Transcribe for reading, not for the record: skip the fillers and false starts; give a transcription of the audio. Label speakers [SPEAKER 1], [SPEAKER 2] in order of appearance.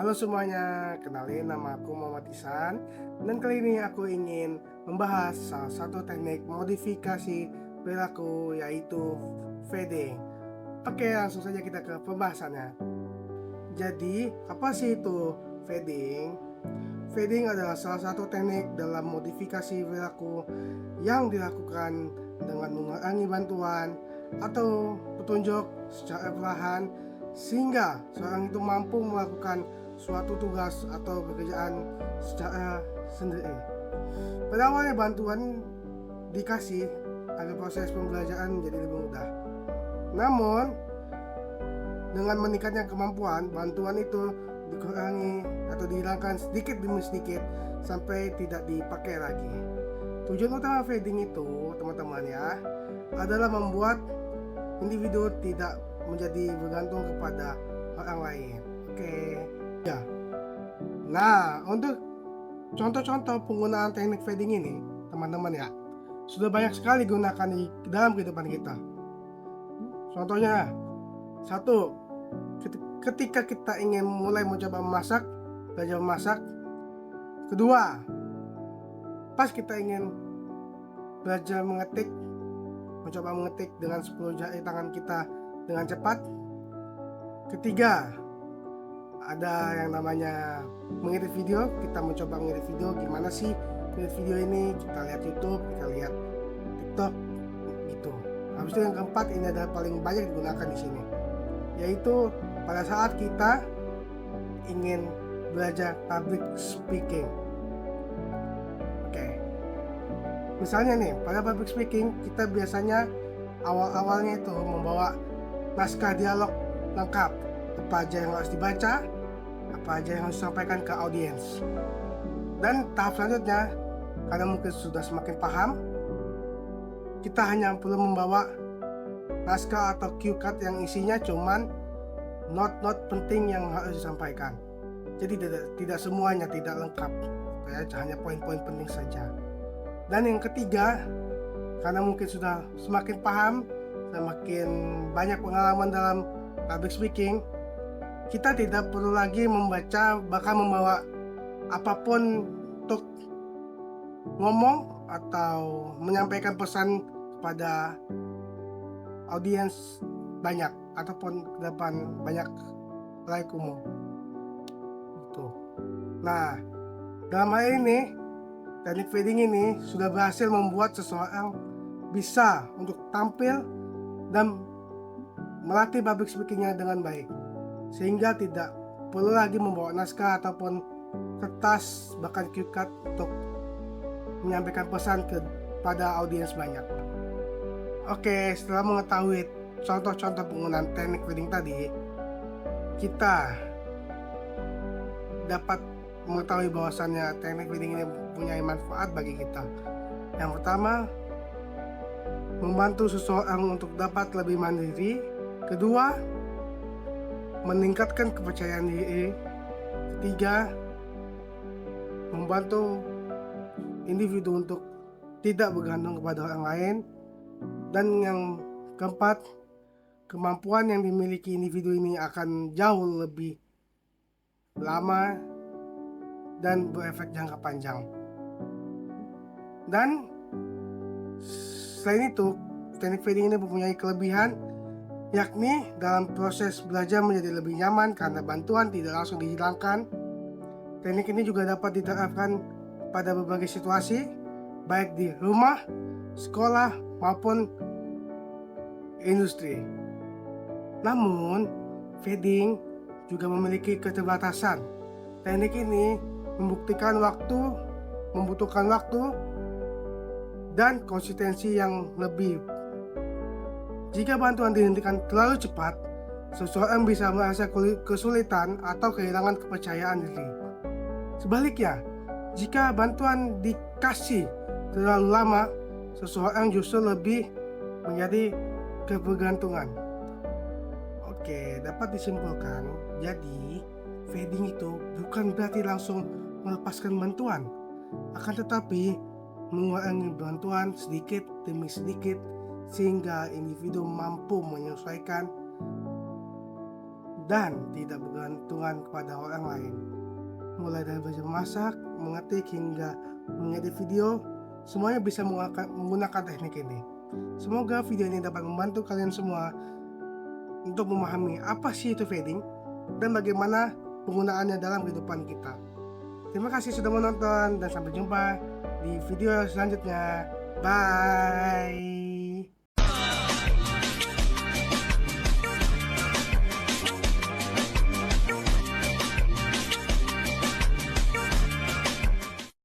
[SPEAKER 1] Halo semuanya, kenalin nama aku Muhammad Ihsan. Dan kali ini aku ingin membahas salah satu teknik modifikasi perilaku yaitu fading. Oke, langsung saja kita ke pembahasannya. Jadi, apa sih itu fading? Fading adalah salah satu teknik dalam modifikasi perilaku yang dilakukan dengan mengurangi bantuan atau petunjuk secara perlahan sehingga seorang itu mampu melakukan suatu tugas atau pekerjaan secara sendiri. Pada awalnya bantuan dikasih agar proses pembelajaran menjadi lebih mudah. Namun, dengan meningkatnya kemampuan, bantuan itu dikurangi atau dihilangkan sedikit demi sedikit sampai tidak dipakai lagi. Tujuan utama fading itu, teman-teman ya, adalah membuat individu tidak menjadi bergantung kepada orang lain. Oke. Ya. Nah, untuk contoh-contoh penggunaan teknik fading ini, teman-teman ya, sudah banyak sekali digunakan di dalam kehidupan kita. Contohnya, satu, ketika kita ingin mulai mencoba memasak, belajar memasak. Kedua, pas kita ingin belajar mengetik, mencoba mengetik dengan 10 jari tangan kita dengan cepat. Ketiga, ada yang namanya mengedit video. Kita mencoba mengedit video, gimana sih mengedit video ini, kita lihat YouTube, kita lihat TikTok gitu. Habis itu yang keempat, ini adalah paling banyak digunakan di sini, yaitu pada saat kita ingin belajar public speaking. Oke. Misalnya nih, pada public speaking kita biasanya awal-awalnya itu membawa naskah dialog lengkap, apa aja yang harus dibaca, apa aja yang harus disampaikan ke audiens. Dan tahap selanjutnya, karena mungkin sudah semakin paham, kita hanya perlu membawa naskah atau cue card yang isinya cuman not penting yang harus disampaikan. Jadi tidak semuanya, tidak lengkap ya, hanya poin-poin penting saja. Dan yang ketiga, karena mungkin sudah semakin paham, semakin banyak pengalaman dalam public speaking, kita tidak perlu lagi membaca, bahkan membawa apapun untuk ngomong atau menyampaikan pesan kepada audiens banyak ataupun ke depan banyak layak umum. Gitu. Nah, dalam hal ini teknik fading ini sudah berhasil membuat seseorang bisa untuk tampil dan melatih public speakingnya dengan baik, sehingga tidak perlu lagi membawa naskah ataupun kertas bahkan cue card untuk menyampaikan pesan kepada audiens banyak. Oke, setelah mengetahui contoh-contoh penggunaan teknik fading tadi, kita dapat mengetahui bahwasannya teknik fading ini mempunyai manfaat bagi kita. Yang pertama, membantu seseorang untuk dapat lebih mandiri. Kedua, meningkatkan kepercayaan diri. Ketiga, membantu individu untuk tidak bergantung kepada orang lain. Dan yang keempat, kemampuan yang dimiliki individu ini akan jauh lebih lama dan berefek jangka panjang. Dan selain itu, teknik fading ini mempunyai kelebihan, yakni dalam proses belajar menjadi lebih nyaman karena bantuan tidak langsung dihilangkan. Teknik ini juga dapat diterapkan pada berbagai situasi, baik di rumah, sekolah, maupun industri. Namun, fading juga memiliki keterbatasan. Teknik ini membutuhkan waktu dan konsistensi yang lebih. Jika bantuan dihentikan terlalu cepat, seseorang bisa merasa kesulitan atau kehilangan kepercayaan diri. Sebaliknya, jika bantuan dikasih terlalu lama, seseorang justru lebih menjadi kebergantungan. Oke, dapat disimpulkan, jadi fading itu bukan berarti langsung melepaskan bantuan, akan tetapi mengurangi bantuan sedikit demi sedikit sehingga individu mampu menyesuaikan dan tidak bergantungan kepada orang lain. Mulai dari belajar memasak, mengetik, hingga mengedit video, semuanya bisa menggunakan teknik ini. Semoga video ini dapat membantu kalian semua untuk memahami apa sih itu fading dan bagaimana penggunaannya dalam kehidupan kita. Terima kasih sudah menonton dan sampai jumpa di video selanjutnya. Bye.